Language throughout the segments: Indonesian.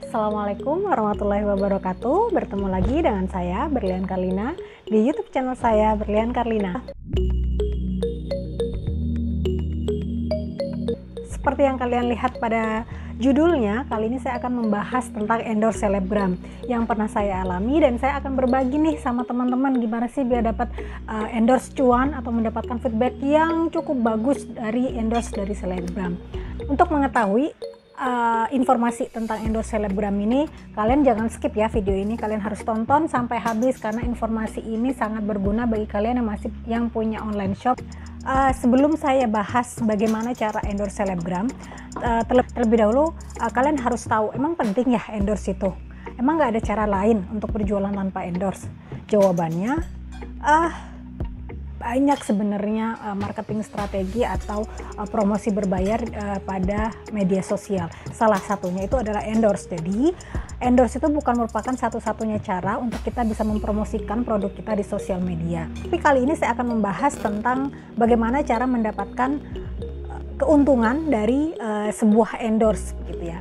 Assalamualaikum warahmatullahi wabarakatuh. Bertemu lagi dengan saya Berlian Carlina di YouTube channel saya Berlian Carlina. Seperti yang kalian lihat pada judulnya, kali ini saya akan membahas tentang endorse selebgram yang pernah saya alami, dan saya akan berbagi nih sama teman-teman gimana sih biar dapat endorse cuan atau mendapatkan feedback yang cukup bagus dari endorse dari selebgram. Untuk mengetahui informasi tentang endorse selebgram ini, kalian jangan skip ya video ini, kalian harus tonton sampai habis karena informasi ini sangat berguna bagi kalian yang punya online shop. Sebelum saya bahas bagaimana cara endorse selebgram, terlebih dahulu kalian harus tahu, emang penting ya endorse itu? Emang nggak ada cara lain untuk berjualan tanpa endorse? Jawabannya banyak sebenarnya marketing strategi atau promosi berbayar pada media sosial. Salah satunya itu adalah endorse. Jadi endorse itu bukan merupakan satu-satunya cara untuk kita bisa mempromosikan produk kita di sosial media. Tapi kali ini saya akan membahas tentang bagaimana cara mendapatkan keuntungan dari sebuah endorse gitu ya.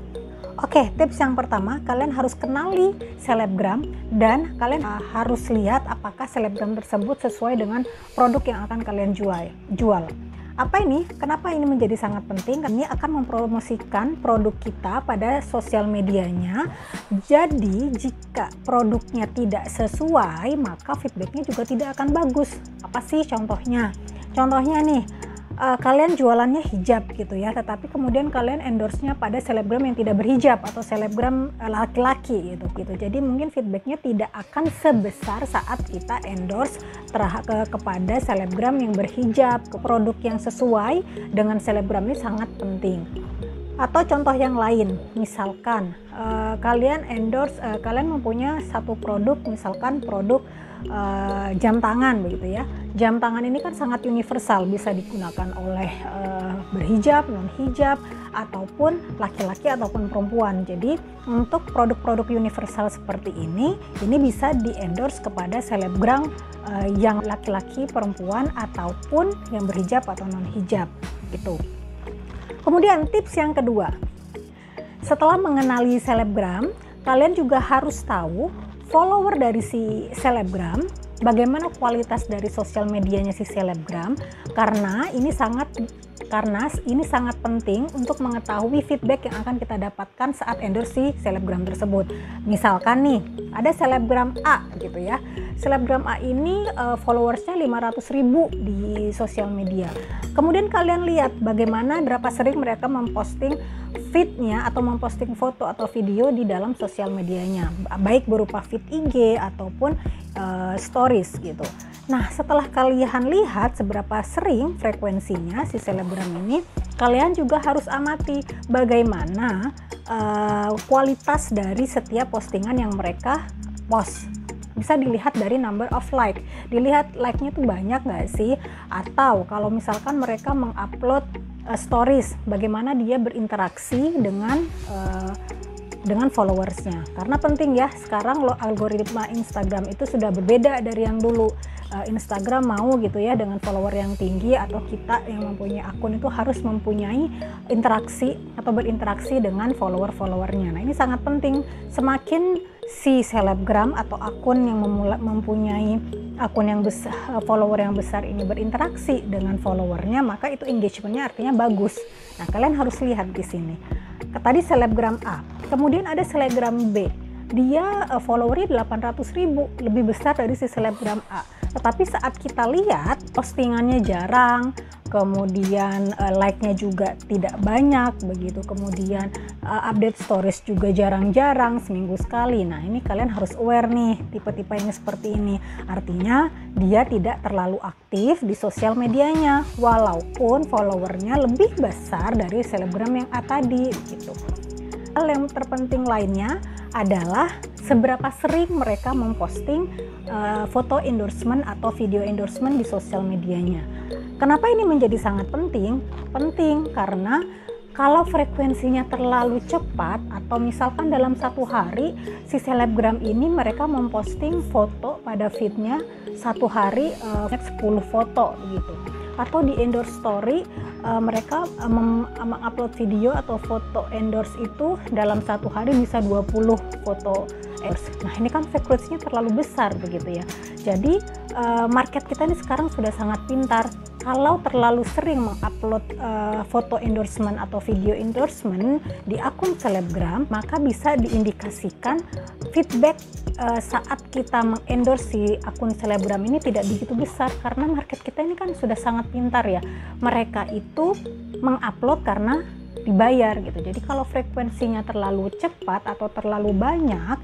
Oke, tips yang pertama, kalian harus kenali selebgram dan kalian harus lihat apakah selebgram tersebut sesuai dengan produk yang akan kalian jual. Apa ini? Kenapa ini menjadi sangat penting? Ini akan mempromosikan produk kita pada sosial medianya. Jadi jika produknya tidak sesuai, maka feedbacknya juga tidak akan bagus. Apa sih contohnya? Contohnya nih, kalian jualannya hijab gitu ya, tetapi kemudian kalian endorse-nya pada selebgram yang tidak berhijab atau selebgram laki-laki gitu. Jadi mungkin feedbacknya tidak akan sebesar saat kita endorse kepada selebgram yang berhijab. Produk yang sesuai dengan selebgram ini sangat penting. Atau contoh yang lain, misalkan kalian endorse, kalian mempunyai satu produk, misalkan produk jam tangan begitu ya. Jam tangan ini kan sangat universal, bisa digunakan oleh berhijab, non hijab, ataupun laki-laki ataupun perempuan. Jadi untuk produk-produk universal seperti ini bisa di-endorse kepada selebgram yang laki-laki, perempuan, ataupun yang berhijab atau non hijab gitu. Kemudian tips yang kedua, setelah mengenali selebgram, kalian juga harus tahu follower dari si selebgram, bagaimana kualitas dari sosial medianya si selebgram, karena ini sangat penting untuk mengetahui feedback yang akan kita dapatkan saat endorse si selebgram tersebut. Misalkan nih, ada selebgram A gitu ya. Selebgram A ini followersnya 500.000 di sosial media. Kemudian kalian lihat bagaimana berapa sering mereka memposting feednya atau memposting foto atau video di dalam sosial medianya, baik berupa feed IG ataupun stories gitu. Nah, setelah kalian lihat seberapa sering frekuensinya si selebgram ini, kalian juga harus amati bagaimana kualitas dari setiap postingan yang mereka post. Bisa dilihat dari number of like, dilihat like-nya tuh banyak nggak sih? Atau kalau misalkan mereka mengupload stories, bagaimana dia berinteraksi dengan followersnya. Karena penting ya, sekarang algoritma Instagram itu sudah berbeda dari yang dulu. Instagram mau gitu ya dengan follower yang tinggi, atau kita yang mempunyai akun itu harus mempunyai interaksi atau berinteraksi dengan follower-followernya. Nah, ini sangat penting. Semakin si selebgram atau akun yang mempunyai akun yang besar, follower yang besar ini berinteraksi dengan followernya, maka itu engagementnya artinya bagus. Nah, kalian harus lihat di sini. Tadi selebgram A, kemudian ada selebgram B. Dia followernya 800.000, lebih besar dari si selebgram A. Tetapi saat kita lihat postingannya jarang, kemudian like-nya juga tidak banyak begitu, kemudian update stories juga jarang-jarang, seminggu sekali. Nah, ini kalian harus aware nih, tipe-tipe yang seperti ini. Artinya dia tidak terlalu aktif di sosial medianya, walaupun followernya lebih besar dari selebgram yang A tadi gitu. Hal yang terpenting lainnya adalah seberapa sering mereka memposting foto endorsement atau video endorsement di sosial medianya. Kenapa ini menjadi sangat penting? Penting karena kalau frekuensinya terlalu cepat, atau misalkan dalam satu hari si selebgram ini mereka memposting foto pada feednya satu hari 10 foto gitu. atau di endorse story mereka mengupload video atau foto endorse itu dalam satu hari bisa 20 foto endorse. Nah ini kan frequency-nya terlalu besar begitu ya. Jadi market kita ini sekarang sudah sangat pintar. Kalau terlalu sering mengupload foto endorsement atau video endorsement di akun selebgram, maka bisa diindikasikan feedback saat kita mengendorse si akun selebgram ini tidak begitu besar, karena market kita ini kan sudah sangat pintar ya. Mereka itu mengupload karena dibayar gitu. Jadi kalau frekuensinya terlalu cepat atau terlalu banyak,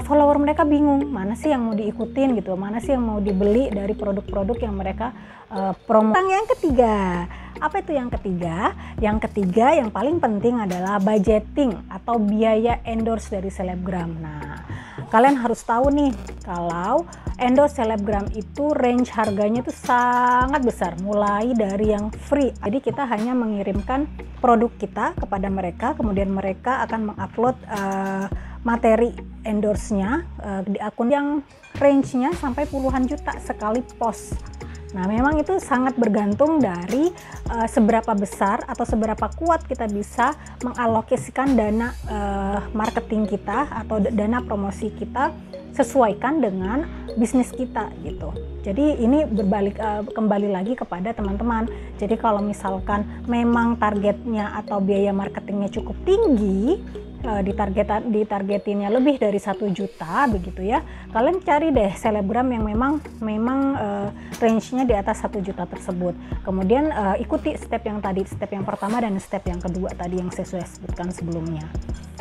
follower mereka bingung mana sih yang mau diikutin gitu, mana sih yang mau dibeli dari produk-produk yang mereka promo. Yang ketiga, apa itu yang ketiga? Yang ketiga yang paling penting adalah budgeting atau biaya endorse dari selebgram. Nah, kalian harus tahu nih kalau endorse selebgram itu range harganya itu sangat besar, mulai dari yang free. Jadi kita hanya mengirimkan produk kita kepada mereka, kemudian mereka akan mengupload materi endorse-nya di akun yang range-nya sampai puluhan juta sekali post. Nah memang itu sangat bergantung dari seberapa besar atau seberapa kuat kita bisa mengalokasikan dana marketing kita atau dana promosi kita sesuaikan dengan bisnis kita gitu. Jadi ini berbalik kembali lagi kepada teman-teman. Jadi kalau misalkan memang targetnya atau biaya marketingnya cukup tinggi, ditargetinnya lebih dari 1 juta begitu ya, kalian cari deh selebgram yang memang range-nya di atas 1 juta tersebut. Kemudian ikuti step yang tadi, step yang pertama dan step yang kedua tadi yang saya sebutkan sebelumnya.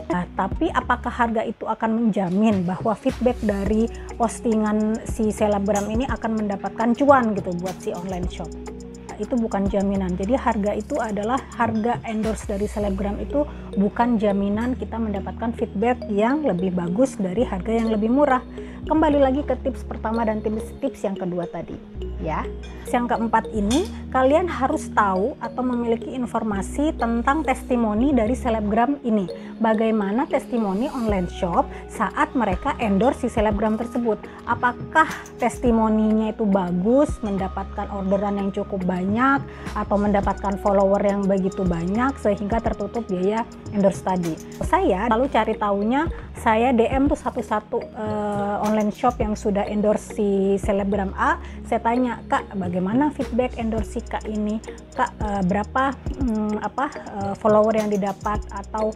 Nah, tapi apakah harga itu akan menjamin bahwa feedback dari postingan si selebgram ini akan mendapatkan cuan gitu buat si online shop? Itu bukan jaminan. Jadi harga itu adalah harga endorse dari selebgram itu bukan jaminan kita mendapatkan feedback yang lebih bagus dari harga yang lebih murah. Kembali lagi ke tips pertama dan tips yang kedua tadi ya. Yang keempat ini, kalian harus tahu atau memiliki informasi tentang testimoni dari selebgram ini. Bagaimana testimoni online shop saat mereka endorse si selebgram tersebut. Apakah testimoninya itu bagus, mendapatkan orderan yang cukup banyak, atau mendapatkan follower yang begitu banyak sehingga tertutup biaya endorse tadi. Saya lalu cari tahunya, saya DM tuh satu-satu online shop yang sudah endorse si selebgram A. Saya tanya, Kak, bagaimana feedback endorse Kak ini? Kak, berapa follower yang didapat, atau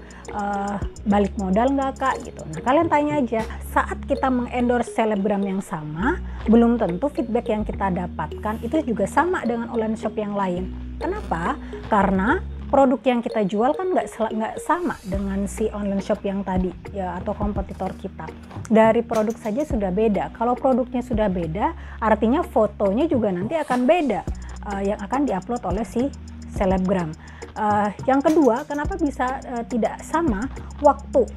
balik modal nggak Kak gitu. Nah kalian tanya aja, saat kita mengendorse selebgram yang sama, belum tentu feedback yang kita dapatkan itu juga sama dengan online shop yang lain. Kenapa? Karena produk yang kita jual kan nggak sama dengan si online shop yang tadi ya, atau kompetitor kita. Dari produk saja sudah beda. Kalau produknya sudah beda, artinya fotonya juga nanti akan beda yang akan diupload oleh si selebgram. Yang kedua, kenapa bisa tidak sama? Waktu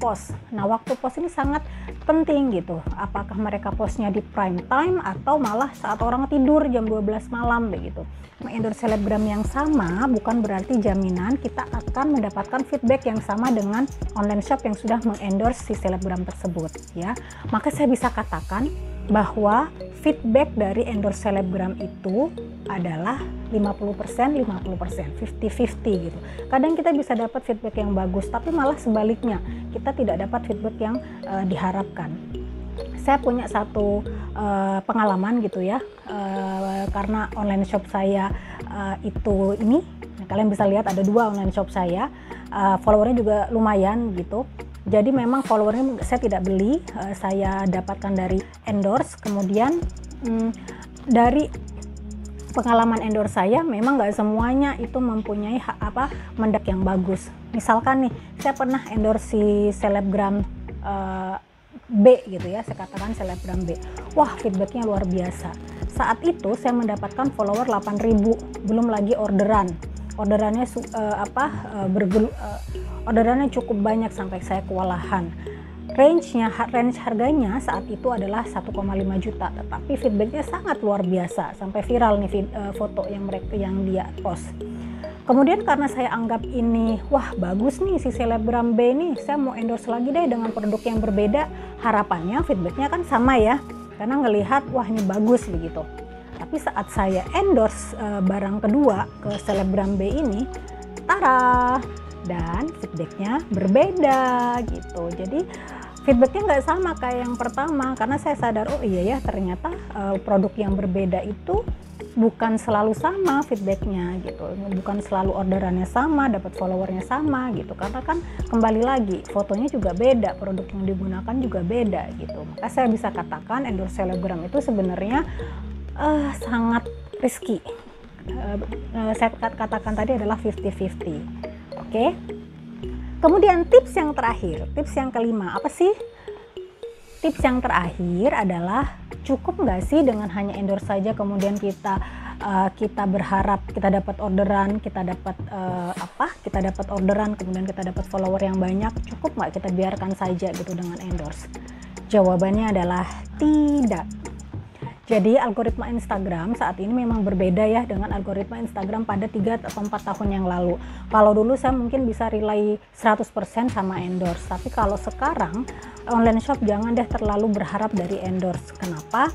post. Nah, waktu post ini sangat penting gitu. Apakah mereka postnya di prime time atau malah saat orang tidur jam 12 malam begitu. Mengendorse selebgram yang sama bukan berarti jaminan kita akan mendapatkan feedback yang sama dengan online shop yang sudah mengendorse si selebgram tersebut ya. Maka saya bisa katakan bahwa feedback dari endorse selebgram itu adalah 50%, 50%, 50-50 gitu. Kadang kita bisa dapat feedback yang bagus, tapi malah sebaliknya, kita tidak dapat feedback yang diharapkan. Saya punya satu pengalaman gitu ya, karena online shop saya itu ini, kalian bisa lihat ada 2 online shop saya, followernya juga lumayan gitu. Jadi memang followernya saya tidak beli, saya dapatkan dari endorse. Kemudian dari pengalaman endorse saya, memang nggak semuanya itu mempunyai mendak yang bagus. Misalkan nih, saya pernah endorse si selebgram B gitu ya, saya katakan selebgram B. Wah, feedbacknya luar biasa. Saat itu saya mendapatkan follower 8.000, belum lagi orderan. Orderannya orderannya cukup banyak sampai saya kewalahan. Range harganya saat itu adalah 1,5 juta, tetapi feedbacknya sangat luar biasa, sampai viral nih foto yang dia post. Kemudian karena saya anggap ini, wah bagus nih si selebgram B nih, saya mau endorse lagi deh dengan produk yang berbeda. Harapannya feedbacknya kan sama ya, karena ngelihat wah ini bagus begitu. Tapi saat saya endorse barang kedua ke selebgram B ini, tara, dan feedbacknya berbeda gitu. Jadi feedbacknya nggak sama kayak yang pertama, karena saya sadar, oh iya ya ternyata produk yang berbeda itu bukan selalu sama feedbacknya gitu, bukan selalu orderannya sama, dapat followernya sama gitu, karena kan kembali lagi fotonya juga beda, produk yang digunakan juga beda gitu. Maka saya bisa katakan endorse selebgram itu sebenarnya sangat risky. Saya katakan tadi adalah 50-50. Oke. Kemudian tips yang terakhir, tips yang kelima, apa sih? Tips yang terakhir adalah cukup nggak sih dengan hanya endorse saja kemudian kita berharap kita dapat orderan, kita dapat orderan kemudian kita dapat follower yang banyak, cukup nggak kita biarkan saja gitu dengan endorse? Jawabannya adalah tidak. Jadi algoritma Instagram saat ini memang berbeda ya dengan algoritma Instagram pada 3 atau 4 tahun yang lalu. Kalau dulu saya mungkin bisa rely 100% sama endorse, tapi kalau sekarang online shop jangan deh terlalu berharap dari endorse. Kenapa?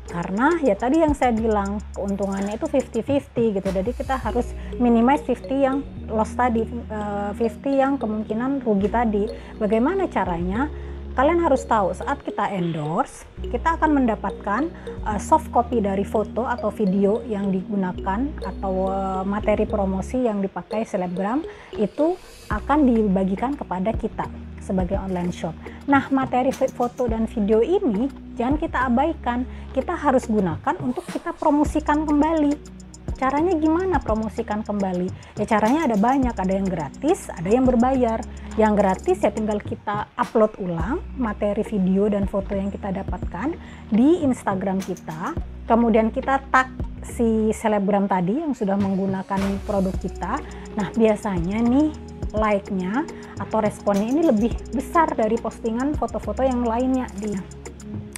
Karena ya tadi yang saya bilang, keuntungannya itu 50-50 gitu. Jadi kita harus minimize 50 yang loss tadi, 50 yang kemungkinan rugi tadi. Bagaimana caranya? Kalian harus tahu saat kita endorse, kita akan mendapatkan soft copy dari foto atau video yang digunakan atau materi promosi yang dipakai selebgram itu akan dibagikan kepada kita sebagai online shop. Nah, materi foto dan video ini jangan kita abaikan, kita harus gunakan untuk kita promosikan kembali. Caranya gimana promosikan kembali? Ya caranya ada banyak, ada yang gratis, ada yang berbayar. Yang gratis ya tinggal kita upload ulang materi video dan foto yang kita dapatkan di Instagram kita. Kemudian kita tag si selebgram tadi yang sudah menggunakan produk kita. Nah biasanya nih like-nya atau responnya ini lebih besar dari postingan foto-foto yang lainnya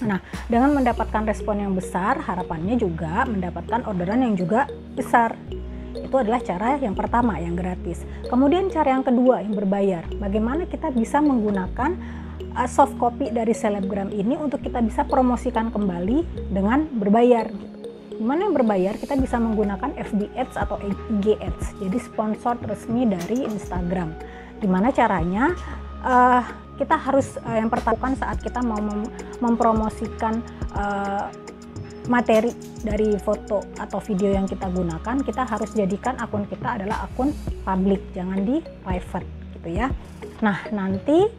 Nah, dengan mendapatkan respon yang besar, harapannya juga mendapatkan orderan yang juga besar. Itu adalah cara yang pertama, yang gratis. Kemudian cara yang kedua, yang berbayar. Bagaimana kita bisa menggunakan soft copy dari selebgram ini untuk kita bisa promosikan kembali dengan berbayar. Gimana yang berbayar? Kita bisa menggunakan FB Ads atau IG Ads. Jadi sponsor resmi dari Instagram. Gimana caranya? Kita harus yang pertama saat kita mau mempromosikan materi dari foto atau video yang kita gunakan, kita harus jadikan akun kita adalah akun public, jangan di private gitu ya. Nah nanti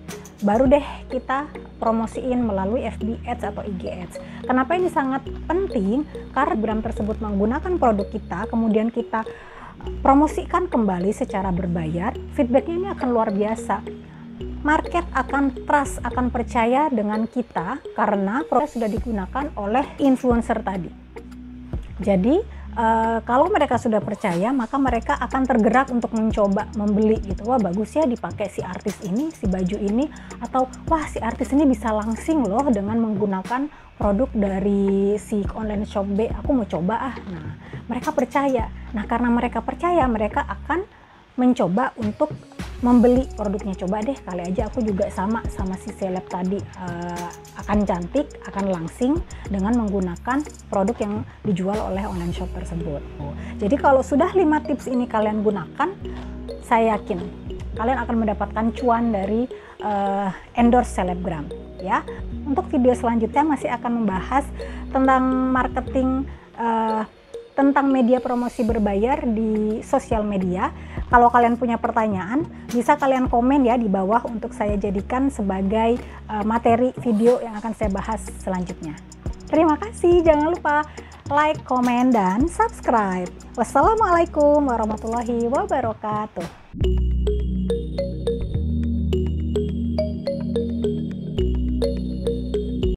baru deh kita promosiin melalui FB Ads atau IG Ads. Kenapa ini sangat penting? Karena brand tersebut menggunakan produk kita, kemudian kita promosikan kembali secara berbayar, feedbacknya ini akan luar biasa. Market akan trust, akan percaya dengan kita karena produk sudah digunakan oleh influencer tadi. Jadi kalau mereka sudah percaya, maka mereka akan tergerak untuk mencoba membeli gitu. Wah bagus ya dipakai si artis ini, si baju ini, atau wah si artis ini bisa langsing loh dengan menggunakan produk dari si online shop B, aku mau coba ah. Nah mereka percaya. Nah karena mereka percaya, mereka akan mencoba untuk membeli produknya. Coba deh kali aja aku juga sama si seleb tadi, akan cantik, akan langsing dengan menggunakan produk yang dijual oleh online shop tersebut. Jadi kalau sudah 5 tips ini kalian gunakan, saya yakin kalian akan mendapatkan cuan dari endorse selebgram ya. Untuk video selanjutnya masih akan membahas tentang marketing, tentang media promosi berbayar di sosial media. Kalau kalian punya pertanyaan, bisa kalian komen ya di bawah untuk saya jadikan sebagai materi video yang akan saya bahas selanjutnya. Terima kasih, jangan lupa like, komen, dan subscribe. Wassalamualaikum warahmatullahi wabarakatuh.